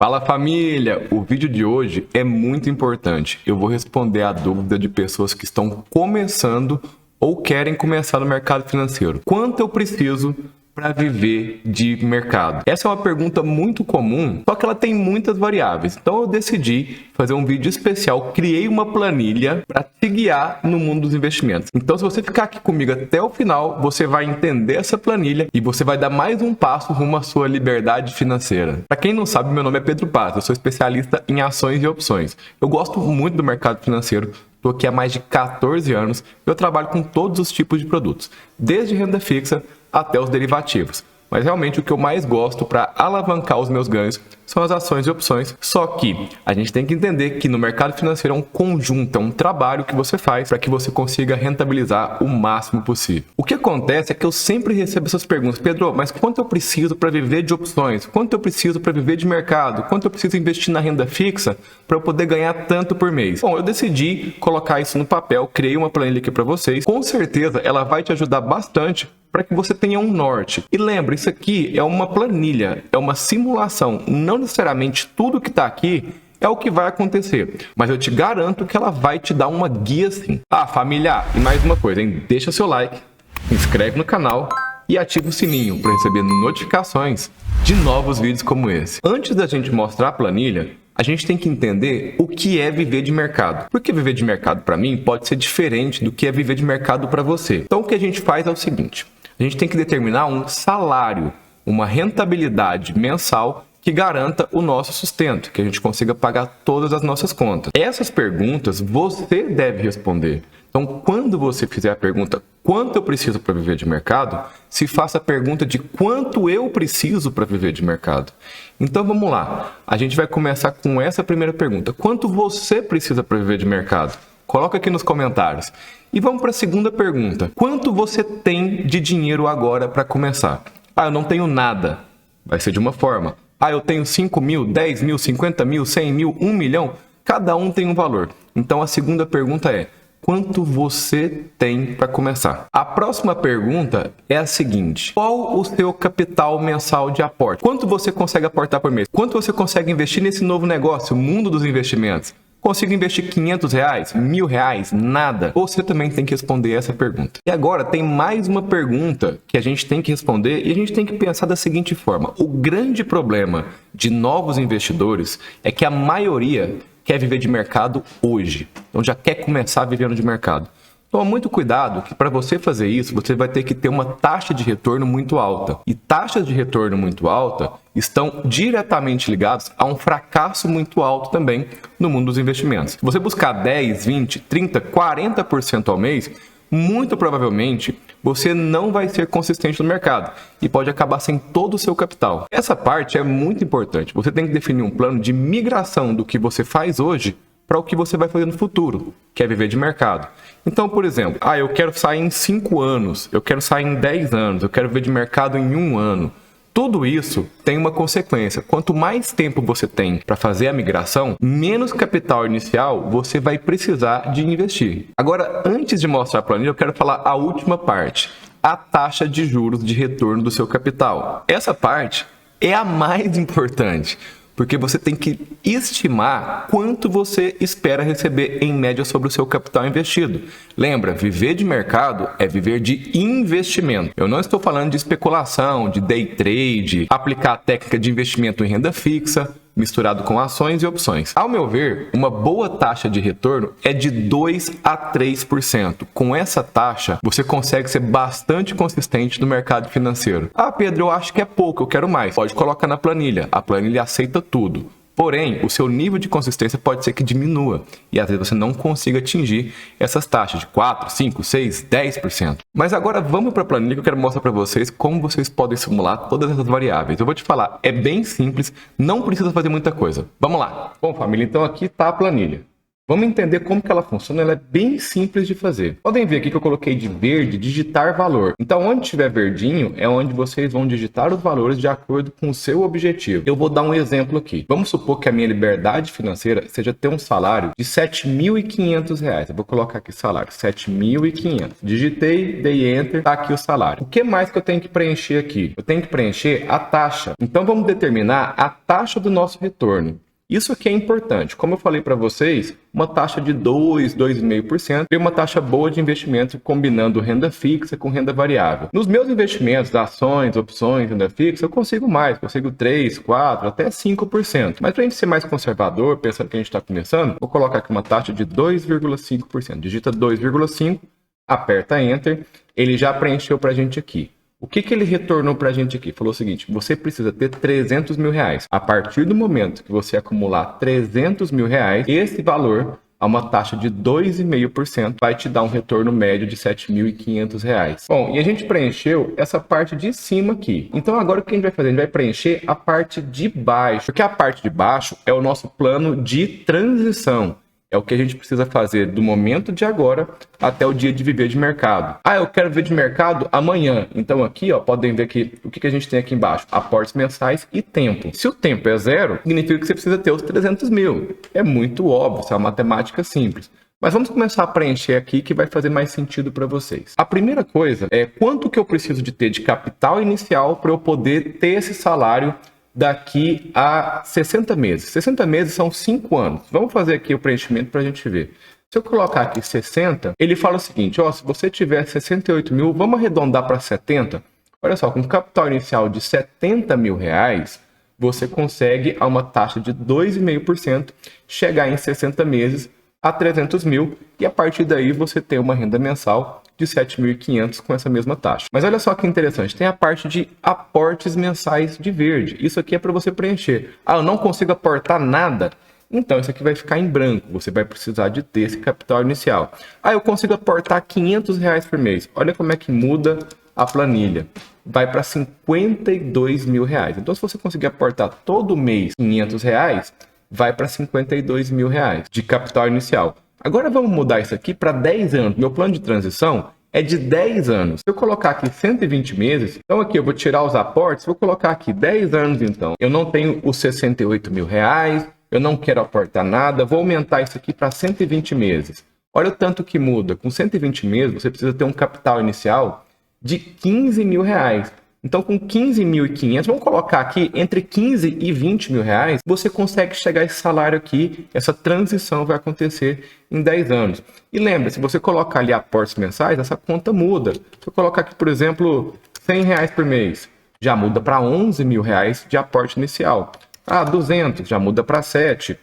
Fala família! O vídeo de hoje é muito importante. Eu vou responder a dúvida de pessoas que estão começando ou querem começar no mercado financeiro. Quanto eu preciso para viver de mercado? Essa é uma pergunta muito comum, só que ela tem muitas variáveis. Então eu decidi fazer um vídeo especial, criei uma planilha para te guiar no mundo dos investimentos. Então se você ficar aqui comigo até o final, você vai entender essa planilha e você vai dar mais um passo rumo à sua liberdade financeira. Para quem não sabe, meu nome é Pedro Paz, eu sou especialista em ações e opções. Eu gosto muito do mercado financeiro. Estou aqui há mais de 14 anos e eu trabalho com todos os tipos de produtos, desde renda fixa até os derivativos. Mas realmente o que eu mais gosto para alavancar os meus ganhos são as ações e opções. Só que a gente tem que entender que no mercado financeiro é um conjunto, é um trabalho que você faz para que você consiga rentabilizar o máximo possível. O que acontece é que eu sempre recebo essas perguntas: Pedro, mas quanto eu preciso para viver de opções? Quanto eu preciso para viver de mercado? Quanto eu preciso investir na renda fixa para eu poder ganhar tanto por mês? Bom, eu decidi colocar isso no papel, criei uma planilha aqui para vocês. Com certeza ela vai te ajudar bastante para que você tenha um norte. E lembra, isso aqui é uma planilha, é uma simulação. Não necessariamente tudo que está aqui é o que vai acontecer, mas eu te garanto que ela vai te dar uma guia sim. Ah, família, e mais uma coisa, hein? Deixa seu like, se inscreve no canal e ativa o sininho para receber notificações de novos vídeos como esse. Antes da gente mostrar a planilha, a gente tem que entender o que é viver de mercado. Porque viver de mercado para mim pode ser diferente do que é viver de mercado para você. Então o que a gente faz é o seguinte: a gente tem que determinar um salário, uma rentabilidade mensal que garanta o nosso sustento, que a gente consiga pagar todas as nossas contas. Essas perguntas você deve responder. Então, quando você fizer a pergunta quanto eu preciso para viver de mercado, se faça a pergunta de quanto eu preciso para viver de mercado. Então, vamos lá. A gente vai começar com essa primeira pergunta: quanto você precisa para viver de mercado? Coloca aqui nos comentários. E vamos para a segunda pergunta: quanto você tem de dinheiro agora para começar? Ah, eu não tenho nada. Vai ser de uma forma. Ah, eu tenho 5 mil, 10 mil, 50 mil, 100 mil, 1 milhão. Cada um tem um valor. Então a segunda pergunta é: quanto você tem para começar? A próxima pergunta é a seguinte: qual o seu capital mensal de aporte? Quanto você consegue aportar por mês? Quanto você consegue investir nesse novo negócio, o mundo dos investimentos? Consigo investir R$500, R$1.000? Nada. Você também tem que responder essa pergunta. E agora tem mais uma pergunta que a gente tem que responder e a gente tem que pensar da seguinte forma: o grande problema de novos investidores é que a maioria quer viver de mercado hoje. Então já quer começar vivendo de mercado. Toma muito cuidado que para você fazer isso, você vai ter que ter uma taxa de retorno muito alta. E taxas de retorno muito alta estão diretamente ligadas a um fracasso muito alto também no mundo dos investimentos. Se você buscar 10, 20, 30, 40% ao mês, muito provavelmente você não vai ser consistente no mercado e pode acabar sem todo o seu capital. Essa parte é muito importante. Você tem que definir um plano de migração do que você faz hoje para o que você vai fazer no futuro, que é viver de mercado. Então, por exemplo, eu quero sair em 5 anos, eu quero sair em 10 anos, eu quero viver de mercado em 1 ano. Tudo isso tem uma consequência. Quanto mais tempo você tem para fazer a migração, menos capital inicial você vai precisar de investir. Agora, antes de mostrar a planilha, eu quero falar a última parte: a taxa de juros de retorno do seu capital. Essa parte é a mais importante, porque você tem que estimar quanto você espera receber em média sobre o seu capital investido. Lembra, viver de mercado é viver de investimento. Eu não estou falando de especulação, de day trade, aplicar a técnica de investimento em renda fixa, misturado com ações e opções. Ao meu ver, uma boa taxa de retorno é de 2 a 3%. Com essa taxa, você consegue ser bastante consistente no mercado financeiro. Ah, Pedro, eu acho que é pouco, eu quero mais. Pode colocar na planilha. A planilha aceita tudo. Porém, o seu nível de consistência pode ser que diminua e às vezes você não consiga atingir essas taxas de 4, 5, 6, 10%. Mas agora vamos para a planilha que eu quero mostrar para vocês como vocês podem simular todas essas variáveis. Eu vou te falar, é bem simples, não precisa fazer muita coisa. Vamos lá. Bom, família, então aqui está a planilha. Vamos entender como que ela funciona, ela é bem simples de fazer. Podem ver aqui que eu coloquei de verde, digitar valor. Então, onde tiver verdinho, é onde vocês vão digitar os valores de acordo com o seu objetivo. Eu vou dar um exemplo aqui. Vamos supor que a minha liberdade financeira seja ter um salário de R$ 7.500. Eu vou colocar aqui salário, 7.500. Digitei, dei Enter, tá aqui o salário. O que mais que eu tenho que preencher aqui? Eu tenho que preencher a taxa. Então, vamos determinar a taxa do nosso retorno. Isso aqui é importante. Como eu falei para vocês, uma taxa de 2,5% e uma taxa boa de investimento combinando renda fixa com renda variável. Nos meus investimentos, ações, opções, renda fixa, eu consigo mais, consigo 3, 4, até 5%. Mas para a gente ser mais conservador, pensando que a gente está começando, vou colocar aqui uma taxa de 2,5%. Digita 2,5%, aperta Enter, ele já preencheu para a gente aqui. O que ele retornou para a gente aqui? Falou o seguinte, você precisa ter 300 mil reais. A partir do momento que você acumular 300 mil reais, esse valor, a uma taxa de 2,5%, vai te dar um retorno médio de R$ 7.500. Bom, e a gente preencheu essa parte de cima aqui. Então agora o que a gente vai fazer? A gente vai preencher a parte de baixo, porque a parte de baixo é o nosso plano de transição. É o que a gente precisa fazer do momento de agora até o dia de viver de mercado. Ah, eu quero viver de mercado amanhã. Então aqui, ó, podem ver que o que a gente tem aqui embaixo? Aportes mensais e tempo. Se o tempo é 0, significa que você precisa ter os 300 mil. É muito óbvio, isso é uma matemática simples. Mas vamos começar a preencher aqui que vai fazer mais sentido para vocês. A primeira coisa é quanto que eu preciso de ter de capital inicial para eu poder ter esse salário daqui a 60 meses. 60 meses são 5 anos. Vamos fazer aqui o preenchimento para a gente ver. Se eu colocar aqui 60, ele fala o seguinte, ó, se você tiver 68 mil, vamos arredondar para 70. Olha só, com capital inicial de 70 mil reais, você consegue, a uma taxa de 2,5%, chegar em 60 meses a 300 mil e a partir daí você tem uma renda mensal de 7.500 com essa mesma taxa. Mas olha só que interessante, tem a parte de aportes mensais de verde. Isso aqui é para você preencher. Ah, eu não consigo aportar nada? Então isso aqui vai ficar em branco, você vai precisar de ter esse capital inicial. Ah, eu consigo aportar 500 reais por mês. Olha como é que muda a planilha. Vai para 52 mil reais. Então se você conseguir aportar todo mês 500 reais, vai para 52 mil reais de capital inicial. Agora vamos mudar isso aqui para 10 anos. Meu plano de transição é de 10 anos. Se eu colocar aqui 120 meses, então aqui eu vou tirar os aportes, vou colocar aqui 10 anos então. Eu não tenho os 68 mil reais, eu não quero aportar nada, vou aumentar isso aqui para 120 meses. Olha o tanto que muda. Com 120 meses, você precisa ter um capital inicial de 15 mil reais. Então, com 15.500, vamos colocar aqui entre 15 e 20 mil reais, você consegue chegar a esse salário aqui, essa transição vai acontecer em 10 anos. E lembra, se você colocar ali aportes mensais, essa conta muda. Se eu colocar aqui, por exemplo, 100 reais por mês, já muda para 11 mil reais de aporte inicial. Ah, 200, já muda para 7.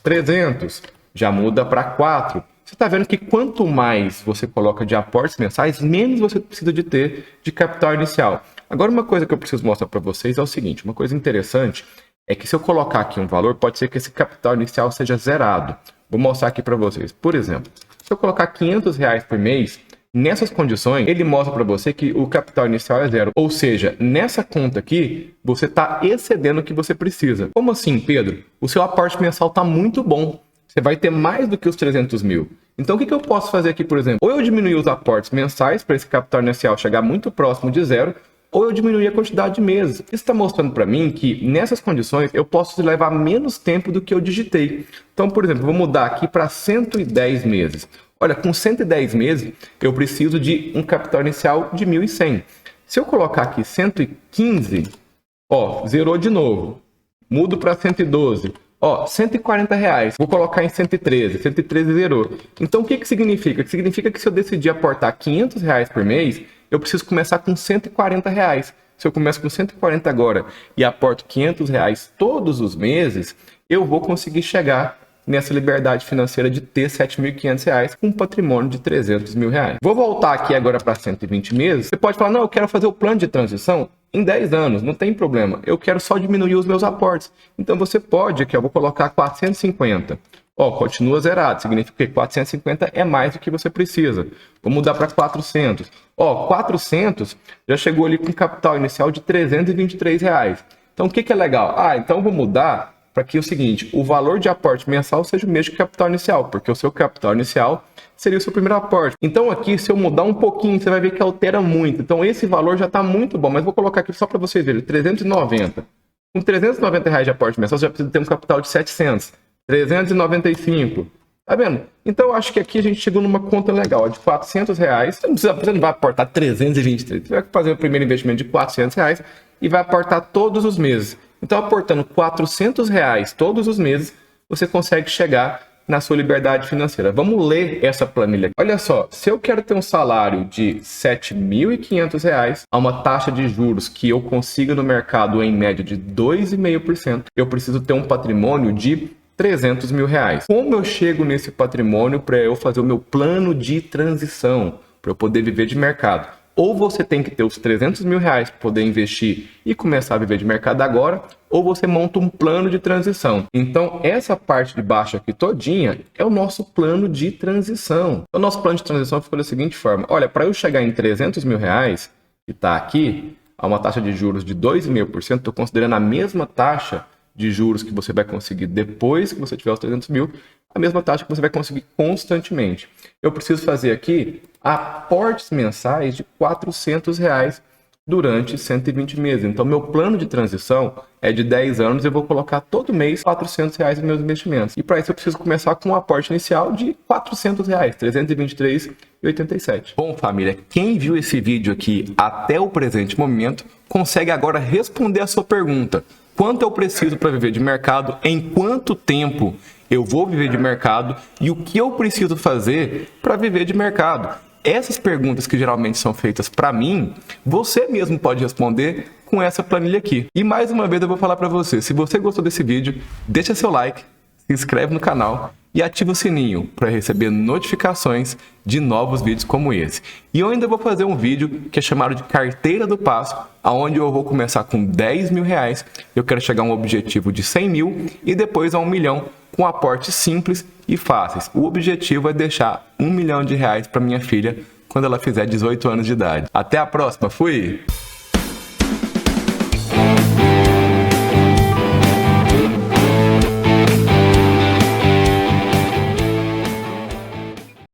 300, já muda para 4. Você está vendo que quanto mais você coloca de aportes mensais, menos você precisa de ter de capital inicial. Agora, uma coisa que eu preciso mostrar para vocês é o seguinte, uma coisa interessante é que se eu colocar aqui um valor, pode ser que esse capital inicial seja zerado. Vou mostrar aqui para vocês. Por exemplo, se eu colocar 500 reais por mês, nessas condições, ele mostra para você que o capital inicial é 0. Ou seja, nessa conta aqui, você está excedendo o que você precisa. Como assim, Pedro? O seu aporte mensal está muito bom. Você vai ter mais do que os 300 mil. Então, o que eu posso fazer aqui, por exemplo? Ou eu diminuir os aportes mensais para esse capital inicial chegar muito próximo de 0, ou eu diminuir a quantidade de meses. Isso está mostrando para mim que, nessas condições, eu posso levar menos tempo do que eu digitei. Então, por exemplo, vou mudar aqui para 110 meses. Olha, com 110 meses, eu preciso de um capital inicial de 1.100. Se eu colocar aqui 115, ó, zerou de novo. Mudo para 112. Ó, 140 reais. Vou colocar em 113. 113 zerou. Então, o que significa? Significa que se eu decidir aportar 500 reais por mês, eu preciso começar com 140 reais. Se eu começo com 140 agora e aporto 500 reais todos os meses, eu vou conseguir chegar nessa liberdade financeira de ter 7.500 reais com um patrimônio de 300 mil reais. Vou voltar aqui agora para 120 meses. Você pode falar, não, eu quero fazer o plano de transição em 10 anos, não tem problema. Eu quero só diminuir os meus aportes. Então você pode, aqui eu vou colocar 450. Ó, continua zerado, significa que 450 é mais do que você precisa. Vou mudar para 400. Ó, 400 já chegou ali com capital inicial de 323 reais. Então o que é legal? Ah, então eu vou mudar para que o seguinte, o valor de aporte mensal seja o mesmo que o capital inicial, porque o seu capital inicial seria o seu primeiro aporte. Então aqui, se eu mudar um pouquinho, você vai ver que altera muito. Então esse valor já está muito bom, mas vou colocar aqui só para vocês verem, 390. Com 390 reais de aporte mensal, você já precisa ter um capital de 700. 395. Tá vendo? Então eu acho que aqui a gente chegou numa conta legal, ó, de 400 reais. Você não vai aportar 323. Você vai fazer o primeiro investimento de 400 reais e vai aportar todos os meses. Então, aportando 400 reais todos os meses, você consegue chegar na sua liberdade financeira. Vamos ler essa planilha. Olha só, se eu quero ter um salário de R$ 7.500 a uma taxa de juros que eu consiga no mercado em média de 2,5%, eu preciso ter um patrimônio de 300 mil reais. Como eu chego nesse patrimônio para eu fazer o meu plano de transição, para eu poder viver de mercado? Ou você tem que ter os 300 mil reais para poder investir e começar a viver de mercado agora, ou você monta um plano de transição. Então, essa parte de baixo aqui todinha é o nosso plano de transição. O nosso plano de transição ficou da seguinte forma. Olha, para eu chegar em 300 mil reais, que está aqui, a uma taxa de juros de 2,5%, estou considerando a mesma taxa de juros que você vai conseguir depois que você tiver os 300 mil, a mesma taxa que você vai conseguir constantemente. Eu preciso fazer aqui aportes mensais de R$ 400 reais durante 120 meses. Então, meu plano de transição é de 10 anos e eu vou colocar todo mês R$ 400 reais nos meus investimentos. E para isso eu preciso começar com um aporte inicial de R$ 400 reais, R$ 323,87. Bom, família, quem viu esse vídeo aqui até o presente momento consegue agora responder a sua pergunta. Quanto eu preciso para viver de mercado? Em quanto tempo eu vou viver de mercado? E o que eu preciso fazer para viver de mercado? Essas perguntas que geralmente são feitas para mim, você mesmo pode responder com essa planilha aqui. E mais uma vez eu vou falar para você, se você gostou desse vídeo, deixa seu like, se inscreve no canal e ativa o sininho para receber notificações de novos vídeos como esse. E eu ainda vou fazer um vídeo que é chamado de Carteira do Passo, onde eu vou começar com 10 mil reais, eu quero chegar a um objetivo de 100 mil e depois a 1 milhão com aportes simples e fáceis. O objetivo é deixar 1 milhão de reais para minha filha quando ela fizer 18 anos de idade. Até a próxima, fui!